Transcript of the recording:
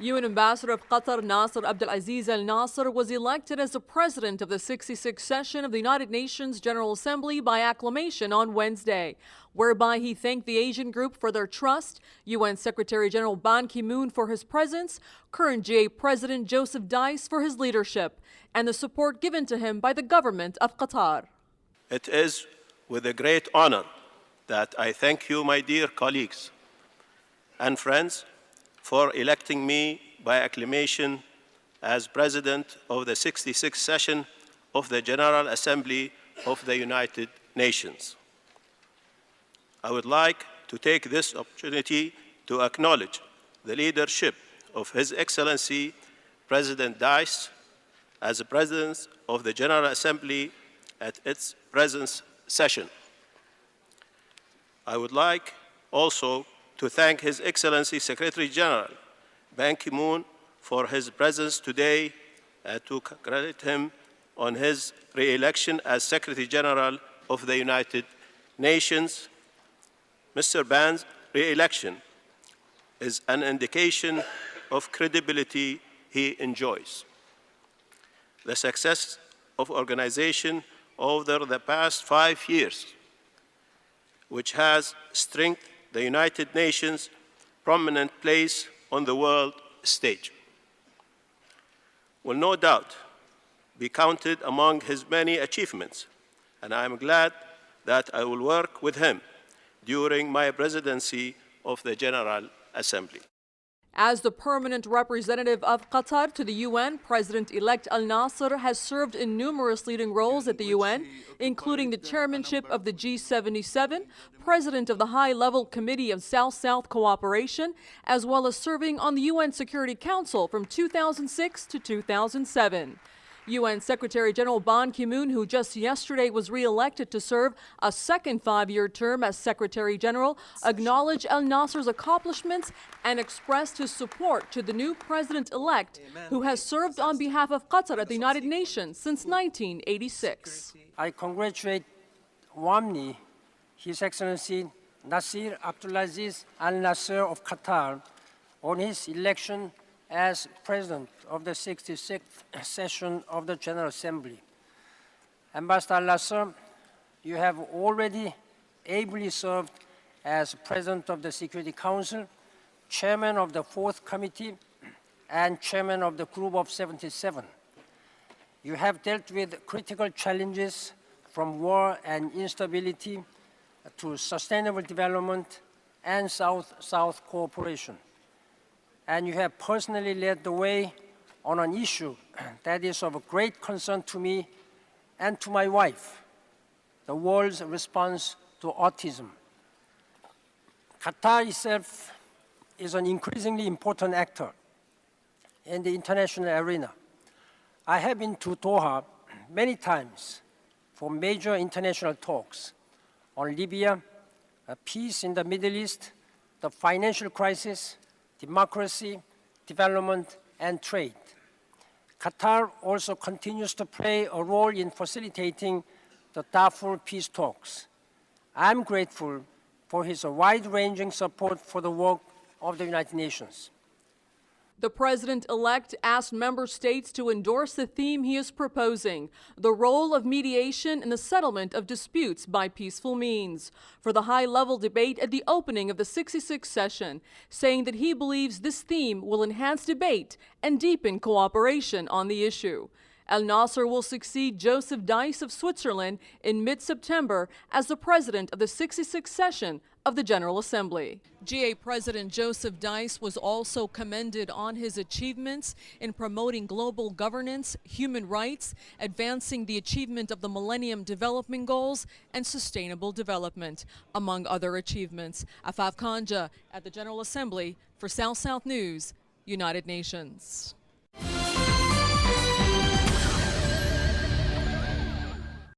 UN Ambassador of Qatar Nasser Abdulaziz Al Nasser was elected as the president of the 66th session of the United Nations General Assembly by acclamation on Wednesday, whereby he thanked the Asian group for their trust, UN Secretary General Ban Ki-moon for his presence, current GA President Joseph Dice for his leadership, and the support given to him by the government of Qatar. It is with a great honor that I thank you, my dear colleagues and friends, for electing me by acclamation as President of the 66th session of the General Assembly of the United Nations. I would like to take this opportunity to acknowledge the leadership of His Excellency President Dice as the President of the General Assembly at its present session. I would like also to thank His Excellency Secretary General Ban Ki-moon for his presence today and to congratulate him on his re-election as Secretary General of the United Nations. Mr. Ban's re-election is an indication of credibility he enjoys. The success of organization over the past 5 years, which has strengthened the United Nations' prominent place on the world stage, will no doubt be counted among his many achievements, and I am glad that I will work with him during my presidency of the General Assembly. As the permanent representative of Qatar to the UN, President-elect Al Nasser has served in numerous leading roles at the UN, including the chairmanship of the G77, president of the High-Level Committee of South-South Cooperation, as well as serving on the UN Security Council from 2006 to 2007. UN Secretary General Ban Ki-moon, who just yesterday was re-elected to serve a second 5-year term as Secretary General, acknowledged Al Nasser's accomplishments and expressed his support to the new president-elect, who has served on behalf of Qatar at the United Nations since 1986. I congratulate warmly His Excellency Nasser Abdulaziz Al Nasser of Qatar on his election as President of the 66th session of the General Assembly. Ambassador Al Nasser, you have already ably served as President of the Security Council, Chairman of the 4th Committee, and Chairman of the Group of 77. You have dealt with critical challenges from war and instability to sustainable development and South-South cooperation. And you have personally led the way on an issue that is of great concern to me and to my wife, the world's response to autism. Qatar itself is an increasingly important actor in the international arena. I have been to Doha many times for major international talks on Libya, peace in the Middle East, the financial crisis, democracy, development, and trade. Qatar also continues to play a role in facilitating the Darfur peace talks. I'm grateful for his wide-ranging support for the work of the United Nations. The president-elect asked member states to endorse the theme he is proposing, the role of mediation in the settlement of disputes by peaceful means, for the high-level debate at the opening of the 66th session, saying that he believes this theme will enhance debate and deepen cooperation on the issue. Al Nasser will succeed Joseph Dice of Switzerland in mid-September as the president of the 66th session of the General Assembly. GA President Joseph Dice was also commended on his achievements in promoting global governance, human rights, advancing the achievement of the Millennium Development Goals, and sustainable development, among other achievements. Afaf Kanja at the General Assembly for South-South News, United Nations.